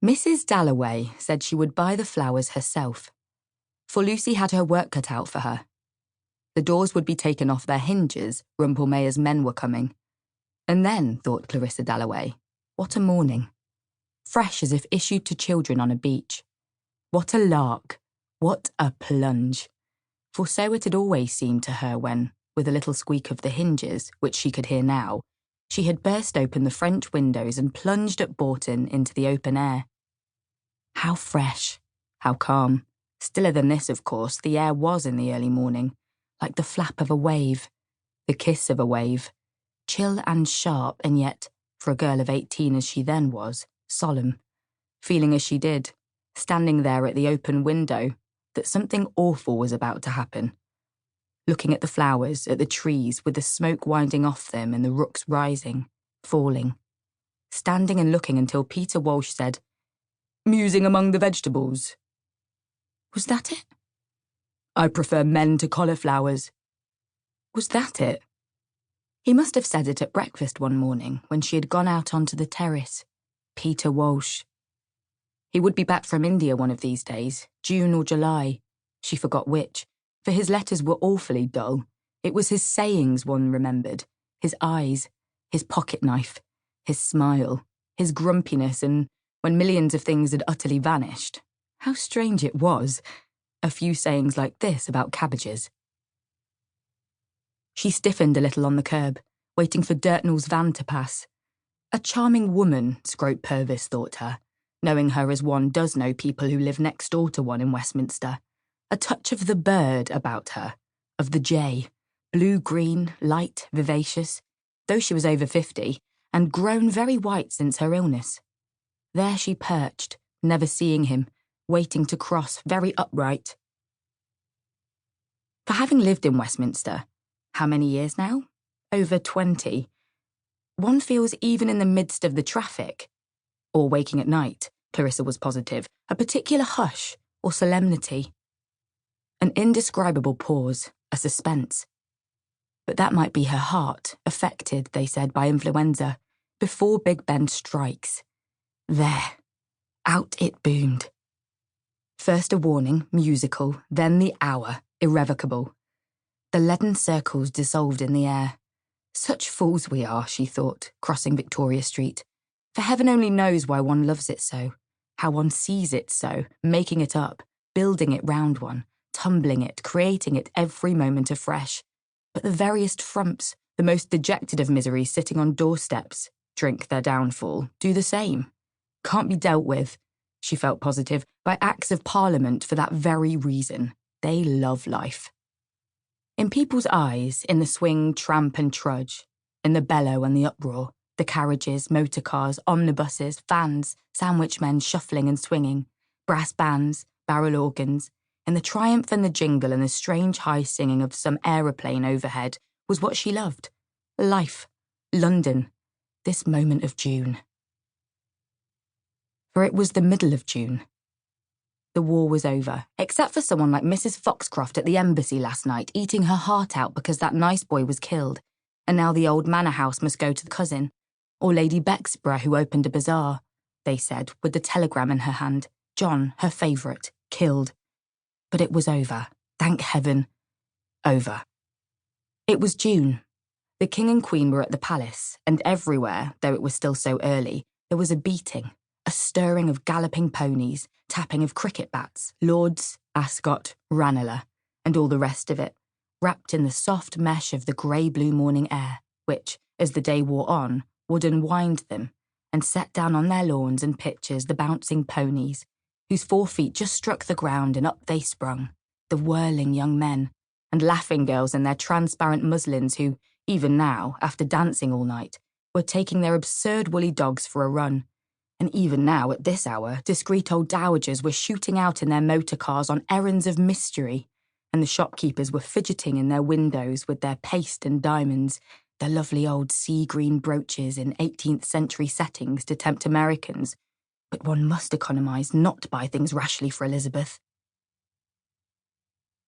Mrs. Dalloway said she would buy the flowers herself, for Lucy had her work cut out for her. The doors would be taken off their hinges, Rumpelmayer's men were coming. And then, thought Clarissa Dalloway, what a morning. Fresh as if issued to children on a beach. What a lark, what a plunge. For so it had always seemed to her when, with a little squeak of the hinges, which she could hear now, she had burst open the French windows and plunged at Bourton into the open air. How fresh, how calm. Stiller than this, of course, the air was in the early morning, like the flap of a wave, the kiss of a wave, chill and sharp, and yet, for a girl of 18 as she then was, solemn, feeling as she did, standing there at the open window, that something awful was about to happen. Looking at the flowers, at the trees, with the smoke winding off them and the rooks rising, falling. Standing and looking until Peter Walsh said, "Musing among the vegetables." Was that it? "I prefer men to cauliflowers." Was that it? He must have said it at breakfast one morning when she had gone out onto the terrace. Peter Walsh. He would be back from India one of these days, June or July. She forgot which, for his letters were awfully dull. It was his sayings one remembered, his eyes, his pocket knife, his smile, his grumpiness, and when millions of things had utterly vanished. How strange it was, a few sayings like this about cabbages. She stiffened a little on the curb, waiting for Dirtnell's van to pass. A charming woman, Scrope Purvis thought her, knowing her as one does know people who live next door to one in Westminster. A touch of the bird about her, of the jay, blue-green, light, vivacious, though she was over 50, and grown very white since her illness. There she perched, never seeing him, waiting to cross, very upright. For having lived in Westminster, how many years now? Over 20. One feels even in the midst of the traffic, or waking at night, Clarissa was positive, a particular hush or solemnity. An indescribable pause, a suspense. But that might be her heart, affected, they said, by influenza, before Big Ben strikes. There. Out it boomed. First a warning, musical, then the hour, irrevocable. The leaden circles dissolved in the air. Such fools we are, she thought, crossing Victoria Street. For heaven only knows why one loves it so, how one sees it so, making it up, building it round one, tumbling it, creating it every moment afresh. But the veriest frumps, the most dejected of miseries sitting on doorsteps, drink their downfall, do the same. Can't be dealt with, she felt positive, by Acts of Parliament for that very reason. They love life. In people's eyes, in the swing, tramp and trudge, in the bellow and the uproar, the carriages, motor cars, omnibuses, fans, sandwich men shuffling and swinging, brass bands, barrel organs, in the triumph and the jingle and the strange high singing of some aeroplane overhead was what she loved. Life. London. This moment of June. For it was the middle of June. The war was over, except for someone like Mrs. Foxcroft at the embassy last night eating her heart out because that nice boy was killed, and now the old manor house must go to the cousin, or Lady Bexborough who opened a bazaar, they said, with the telegram in her hand. John, her favourite, killed. But it was over, thank heaven. Over. It was June. The King and Queen were at the palace, and everywhere, though it was still so early, there was a beating, a stirring of galloping ponies, tapping of cricket bats, Lords, Ascot, Ranelagh, and all the rest of it, wrapped in the soft mesh of the grey-blue morning air, which, as the day wore on, would unwind them, and set down on their lawns and pitches the bouncing ponies, whose 4 feet just struck the ground and up they sprung, the whirling young men, and laughing girls in their transparent muslins who, even now, after dancing all night, were taking their absurd woolly dogs for a run. And even now, at this hour, discreet old dowagers were shooting out in their motor cars on errands of mystery, and the shopkeepers were fidgeting in their windows with their paste and diamonds, their lovely old sea-green brooches in 18th century settings to tempt Americans. But one must economise, not buy things rashly for Elizabeth.